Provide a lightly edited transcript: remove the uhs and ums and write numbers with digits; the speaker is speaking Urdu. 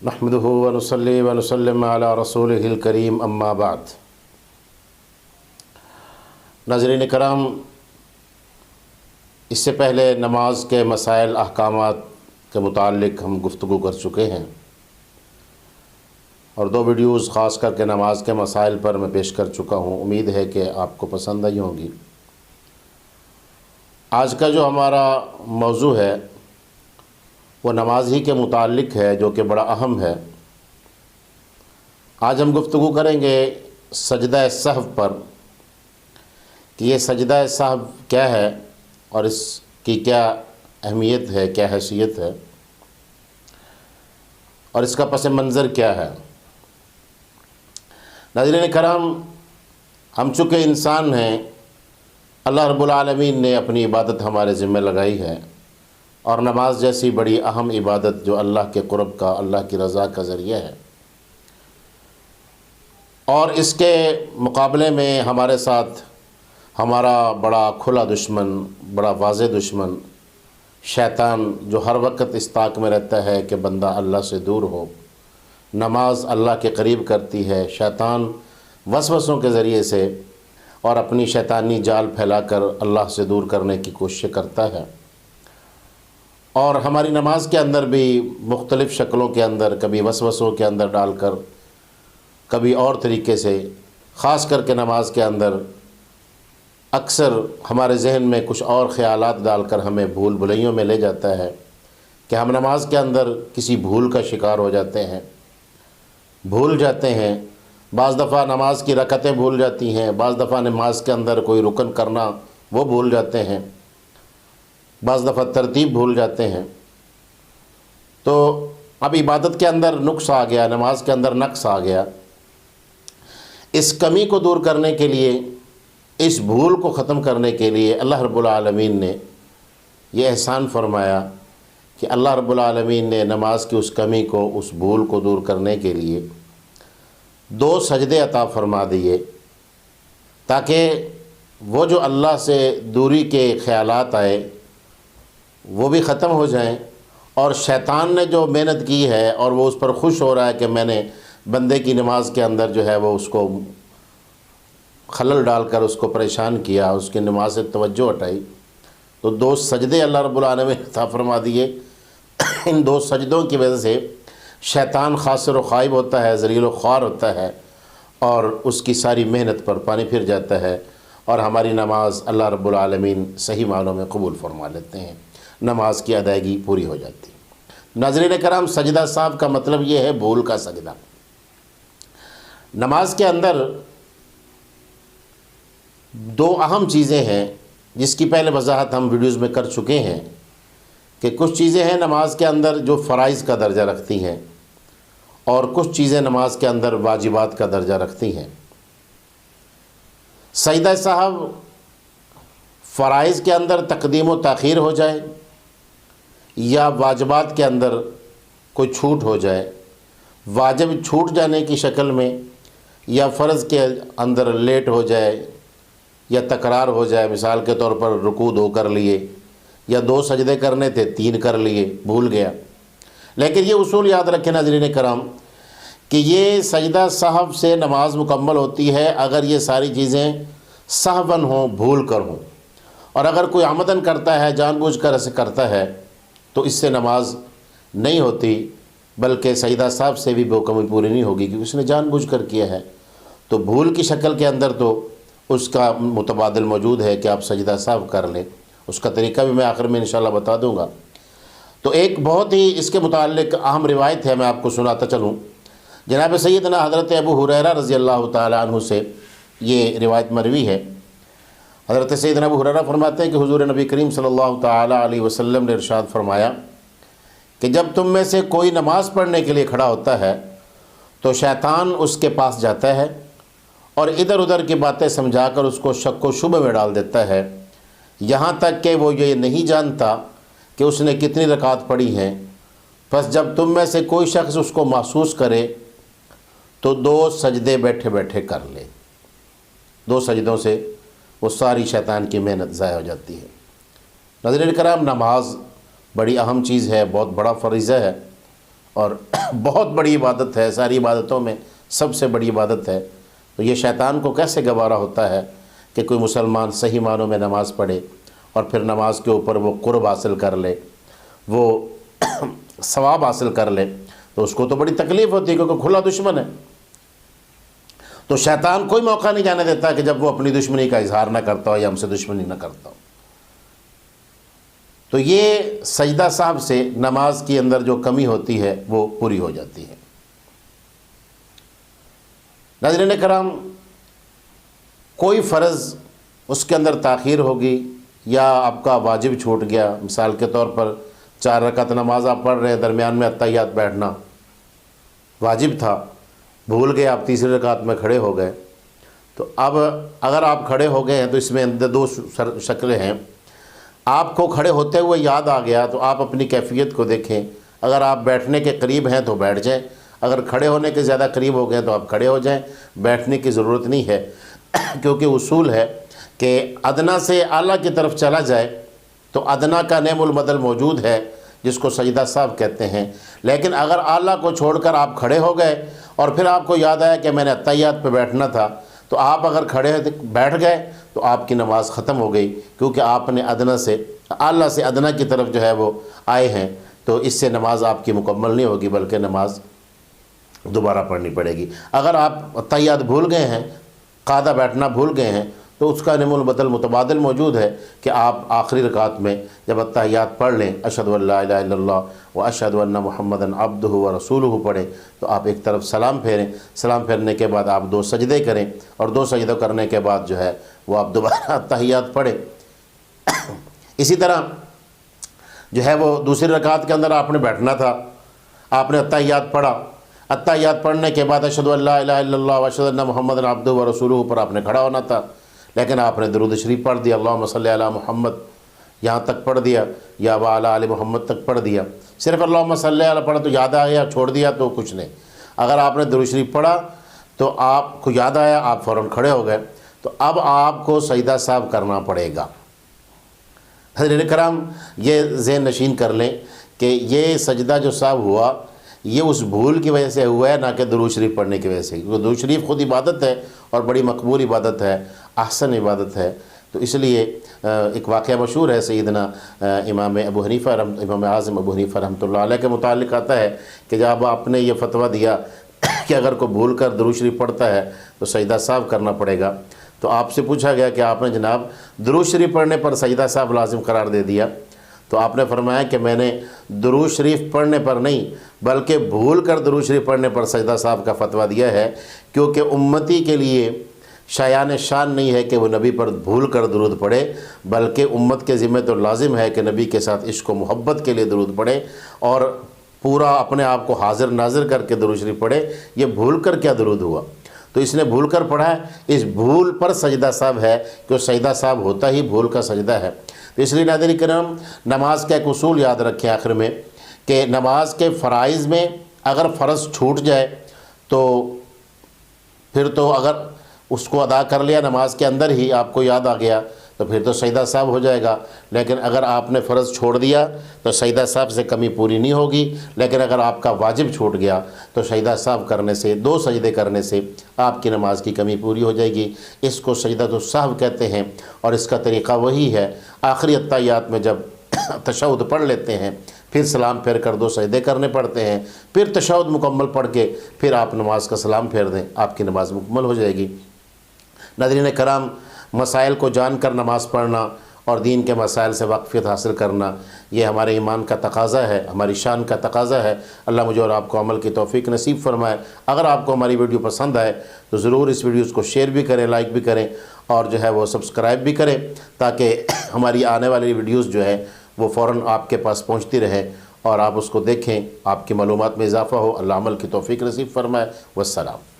نحمدہ ونصلی ونسلم علی رسولہ الکریم اما بعد۔ ناظرین کرام، اس سے پہلے نماز کے مسائل احکامات کے متعلق ہم گفتگو کر چکے ہیں اور 2 ویڈیوز خاص کر کے نماز کے مسائل پر میں پیش کر چکا ہوں۔ امید ہے کہ آپ کو پسند آئی ہوں گی۔ آج کا جو ہمارا موضوع ہے وہ نماز ہی کے متعلق ہے، جو کہ بڑا اہم ہے۔ آج ہم گفتگو کریں گے سجدہ سہو پر کہ یہ سجدہ سہو کیا ہے اور اس کی کیا اہمیت ہے، کیا حیثیت ہے اور اس کا پس منظر کیا ہے۔ ناظرین کرام، ہم چونکہ انسان ہیں، اللہ رب العالمین نے اپنی عبادت ہمارے ذمہ لگائی ہے، اور نماز جیسی بڑی اہم عبادت جو اللہ کے قرب کا، اللہ کی رضا کا ذریعہ ہے، اور اس کے مقابلے میں ہمارے ساتھ ہمارا بڑا کھلا دشمن، بڑا واضح دشمن شیطان، جو ہر وقت اس طاق میں رہتا ہے کہ بندہ اللہ سے دور ہو۔ نماز اللہ کے قریب کرتی ہے، شیطان وسوسوں کے ذریعے سے اور اپنی شیطانی جال پھیلا کر اللہ سے دور کرنے کی کوشش کرتا ہے، اور ہماری نماز کے اندر بھی مختلف شکلوں کے اندر، کبھی وسوسوں کے اندر ڈال کر، کبھی اور طریقے سے، خاص کر کے نماز کے اندر اکثر ہمارے ذہن میں کچھ اور خیالات ڈال کر ہمیں بھول بھلائیوں میں لے جاتا ہے کہ ہم نماز کے اندر کسی بھول کا شکار ہو جاتے ہیں، بھول جاتے ہیں۔ بعض دفعہ نماز کی رکعتیں بھول جاتی ہیں، بعض دفعہ نماز کے اندر کوئی رکن کرنا وہ بھول جاتے ہیں، بعض دفعہ ترتیب بھول جاتے ہیں۔ تو اب عبادت کے اندر نقص آ گیا، نماز کے اندر نقص آ گیا۔ اس کمی کو دور کرنے کے لیے، اس بھول کو ختم کرنے کے لیے اللہ رب العالمین نے یہ احسان فرمایا کہ اللہ رب العالمین نے نماز کی اس کمی کو، اس بھول کو دور کرنے کے لیے 2 سجدے عطا فرما دیے، تاکہ وہ جو اللہ سے دوری کے خیالات آئے وہ بھی ختم ہو جائیں، اور شیطان نے جو محنت کی ہے اور وہ اس پر خوش ہو رہا ہے کہ میں نے بندے کی نماز کے اندر جو ہے وہ اس کو خلل ڈال کر اس کو پریشان کیا، اس کی نماز سے توجہ ہٹائی، تو 2 سجدے اللہ رب العالمین نے عطا فرما دیے۔ ان 2 سجدوں کی وجہ سے شیطان خاسر و خائب ہوتا ہے، ذلیل و خوار ہوتا ہے، اور اس کی ساری محنت پر پانی پھر جاتا ہے، اور ہماری نماز اللہ رب العالمین صحیح معنوں میں قبول فرما لیتے ہیں، نماز کی ادائیگی پوری ہو جاتی ہے۔ ناظرین کرام، سجدہ سہو کا مطلب یہ ہے بھول کا سجدہ۔ نماز کے اندر 2 اہم چیزیں ہیں جس کی پہلے وضاحت ہم ویڈیوز میں کر چکے ہیں کہ کچھ چیزیں ہیں نماز کے اندر جو فرائض کا درجہ رکھتی ہیں، اور کچھ چیزیں نماز کے اندر واجبات کا درجہ رکھتی ہیں۔ سجدہ سہو فرائض کے اندر تقدیم و تاخیر ہو جائے، یا واجبات کے اندر کوئی چھوٹ ہو جائے، واجب چھوٹ جانے کی شکل میں، یا فرض کے اندر لیٹ ہو جائے یا تکرار ہو جائے، مثال کے طور پر رکوع 2 کر لیے، یا 2 سجدے کرنے تھے 3 کر لیے، بھول گیا۔ لیکن یہ اصول یاد رکھیں ناظرین کرام کہ یہ سجدہ سہو سے نماز مکمل ہوتی ہے اگر یہ ساری چیزیں سہواً ہوں، بھول کر ہوں، اور اگر کوئی عمدن کرتا ہے، جان بوجھ کر ایسے کرتا ہے، تو اس سے نماز نہیں ہوتی، بلکہ سجدہ سہو سے بھی مکمل پوری نہیں ہوگی، کیونکہ اس نے جان بوجھ کر کیا ہے۔ تو بھول کی شکل کے اندر تو اس کا متبادل موجود ہے کہ آپ سجدہ سہو کر لیں، اس کا طریقہ بھی میں آخر میں انشاءاللہ بتا دوں گا۔ تو ایک بہت ہی اس کے متعلق اہم روایت ہے، میں آپ کو سناتا چلوں۔ جناب سیدنا حضرت ابو ہریرہ رضی اللہ تعالی عنہ سے یہ روایت مروی ہے۔ حضرت سیدنا ابو ہریرہ فرماتے ہیں کہ حضور نبی کریم صلی اللہ تعالی علیہ وسلم نے ارشاد فرمایا کہ جب تم میں سے کوئی نماز پڑھنے کے لیے کھڑا ہوتا ہے تو شیطان اس کے پاس جاتا ہے اور ادھر ادھر کی باتیں سمجھا کر اس کو شک و شبہ میں ڈال دیتا ہے، یہاں تک کہ وہ یہ نہیں جانتا کہ اس نے کتنی رکعت پڑھی ہیں۔ پس جب تم میں سے کوئی شخص اس کو محسوس کرے تو 2 سجدے بیٹھے بیٹھے کر لے۔ 2 سجدوں سے وہ ساری شیطان کی محنت ضائع ہو جاتی ہے۔ ناظرین کرام، نماز بڑی اہم چیز ہے، بہت بڑا فریضہ ہے، اور بہت بڑی عبادت ہے، ساری عبادتوں میں سب سے بڑی عبادت ہے، تو یہ شیطان کو کیسے گوارا ہوتا ہے کہ کوئی مسلمان صحیح معنوں میں نماز پڑھے اور پھر نماز کے اوپر وہ قرب حاصل کر لے، وہ ثواب حاصل کر لے، تو اس کو تو بڑی تکلیف ہوتی ہے کیونکہ کھلا دشمن ہے۔ تو شیطان کوئی موقع نہیں جانے دیتا کہ جب وہ اپنی دشمنی کا اظہار نہ کرتا ہو یا ہم سے دشمنی نہ کرتا ہو۔ تو یہ سجدہ صاحب سے نماز کے اندر جو کمی ہوتی ہے وہ پوری ہو جاتی ہے۔ ناظرین کرام، کوئی فرض اس کے اندر تاخیر ہوگی یا آپ کا واجب چھوٹ گیا، مثال کے طور پر 4 رکعت نماز آپ پڑھ رہے ہیں، درمیان میں اتحیات بیٹھنا واجب تھا، بھول گئے، آپ تیسری رکعت میں کھڑے ہو گئے، تو اب اگر آپ کھڑے ہو گئے ہیں تو اس میں 2 شکلیں ہیں۔ آپ کو کھڑے ہوتے ہوئے یاد آ گیا تو آپ اپنی کیفیت کو دیکھیں، اگر آپ بیٹھنے کے قریب ہیں تو بیٹھ جائیں، اگر کھڑے ہونے کے زیادہ قریب ہو گئے تو آپ کھڑے ہو جائیں، بیٹھنے کی ضرورت نہیں ہے کیونکہ اصول ہے کہ ادنا سے اعلیٰ کی طرف چلا جائے تو ادنا کا نعم البدل موجود ہے جس کو سجدہ صاحب کہتے ہیں، لیکن اگر اعلیٰ کو چھوڑ کر آپ کھڑے ہو گئے اور پھر آپ کو یاد آیا کہ میں نے اتحیات پہ بیٹھنا تھا، تو آپ اگر کھڑے بیٹھ گئے تو آپ کی نماز ختم ہو گئی، کیونکہ آپ نے ادنا سے اعلیٰ سے ادنا کی طرف جو ہے وہ آئے ہیں، تو اس سے نماز آپ کی مکمل نہیں ہوگی بلکہ نماز دوبارہ پڑھنی پڑے گی۔ اگر آپ اتحیات بھول گئے ہیں، قاعدہ بیٹھنا بھول گئے ہیں، تو اس کا نعم البدل متبادل موجود ہے کہ آپ آخری رکعت میں جب اتحیات پڑھ لیں، اشہد ان لا الہ الا اللہ و اشہد ان محمدًا عبدہ و رسولہ پڑھیں، تو آپ ایک طرف سلام پھیریں، سلام پھیرنے کے بعد آپ 2 سجدے کریں، اور 2 سجدے کرنے کے بعد جو ہے وہ آپ دوبارہ اتحیات پڑھیں۔ اسی طرح جو ہے وہ دوسری رکعت کے اندر آپ نے بیٹھنا تھا، آپ نے اتحیات پڑھا، اتحیات پڑھنے کے بعد اشہد ان لا الہ الا اللہ و اشہد ان محمدًا عبدہ و رسولہ پر آپ نے کھڑا ہونا تھا، لیکن آپ نے درود شریف پڑھ دیا، اللہم صلی علی محمد یہاں تک پڑھ دیا یا وعلی آل محمد تک پڑھ دیا، صرف اللہم صلی علی پڑھا تو یاد آ گیا، چھوڑ دیا تو کچھ نہیں۔ اگر آپ نے درود شریف پڑھا تو آپ کو یاد آیا، آپ فوراً کھڑے ہو گئے، تو اب آپ کو سجدہ صاحب کرنا پڑے گا۔ حضرات کرام، یہ ذہن نشین کر لیں کہ یہ سجدہ جو صاحب ہوا یہ اس بھول کی وجہ سے ہوا ہے، نہ کہ درود شریف پڑھنے کی وجہ سے، کیونکہ درود شریف خود عبادت ہے اور بڑی مقبول عبادت ہے، احسن عبادت ہے۔ تو اس لیے ایک واقعہ مشہور ہے سیدنا امام اعظم ابو حنیفہ رحمۃ اللہ علیہ کے متعلق آتا ہے کہ جب آپ نے یہ فتویٰ دیا کہ اگر کوئی بھول کر درود شریف پڑھتا ہے تو سجدہ صاحب کرنا پڑے گا، تو آپ سے پوچھا گیا کہ آپ نے جناب درود شریف پڑھنے پر سجدہ صاحب لازم قرار دے دیا، تو آپ نے فرمایا کہ میں نے درود شریف پڑھنے پر نہیں بلکہ بھول کر درود شریف پڑھنے پر سجدہ صاحب کا فتویٰ دیا ہے، کیونکہ امتی کے لیے شایان شان نہیں ہے کہ وہ نبی پر بھول کر درود پڑھے، بلکہ امت کے ذمہ تو لازم ہے کہ نبی کے ساتھ عشق و محبت کے لیے درود پڑھے اور پورا اپنے آپ کو حاضر ناظر کر کے درود شریف پڑھے۔ یہ بھول کر کیا درود ہوا؟ تو اس نے بھول کر پڑھا ہے، اس بھول پر سجدہ صاحب ہے کہ سجدہ صاحب ہوتا ہی بھول کا سجدہ ہے۔ تو اس لیے ناظرین کرام، نماز کا ایک اصول یاد رکھیں آخر میں کہ نماز کے فرائض میں اگر فرض چھوٹ جائے تو پھر تو اگر اس کو ادا کر لیا نماز کے اندر ہی آپ کو یاد آ گیا تو پھر تو سجدہ صاحب ہو جائے گا، لیکن اگر آپ نے فرض چھوڑ دیا تو سجدہ صاحب سے کمی پوری نہیں ہوگی، لیکن اگر آپ کا واجب چھوٹ گیا تو سجدہ صاحب کرنے سے 2 سجدے کرنے سے آپ کی نماز کی کمی پوری ہو جائے گی۔ اس کو سجدہ السہو کہتے ہیں، اور اس کا طریقہ وہی ہے، آخری اتحیات میں جب تشہد پڑھ لیتے ہیں پھر سلام پھیر کر 2 سجدے کرنے پڑتے ہیں، پھر تشہد مکمل پڑھ کے پھر آپ نماز کا سلام پھیر دیں، آپ کی نماز مکمل ہو جائے گی۔ ناظرین کرام، مسائل کو جان کر نماز پڑھنا اور دین کے مسائل سے واقفیت حاصل کرنا یہ ہمارے ایمان کا تقاضا ہے، ہماری شان کا تقاضا ہے۔ اللہ مجھے اور آپ کو عمل کی توفیق نصیب فرمائے۔ اگر آپ کو ہماری ویڈیو پسند آئے تو ضرور اس ویڈیوز کو شیئر بھی کریں، لائک بھی کریں، اور جو ہے وہ سبسکرائب بھی کریں تاکہ ہماری آنے والی ویڈیوز جو ہے وہ فوراً آپ کے پاس پہنچتی رہے اور آپ اس کو دیکھیں، آپ کی معلومات میں اضافہ ہو۔ اللہ عمل کی توفیق نصیب فرمائے۔ والسلام۔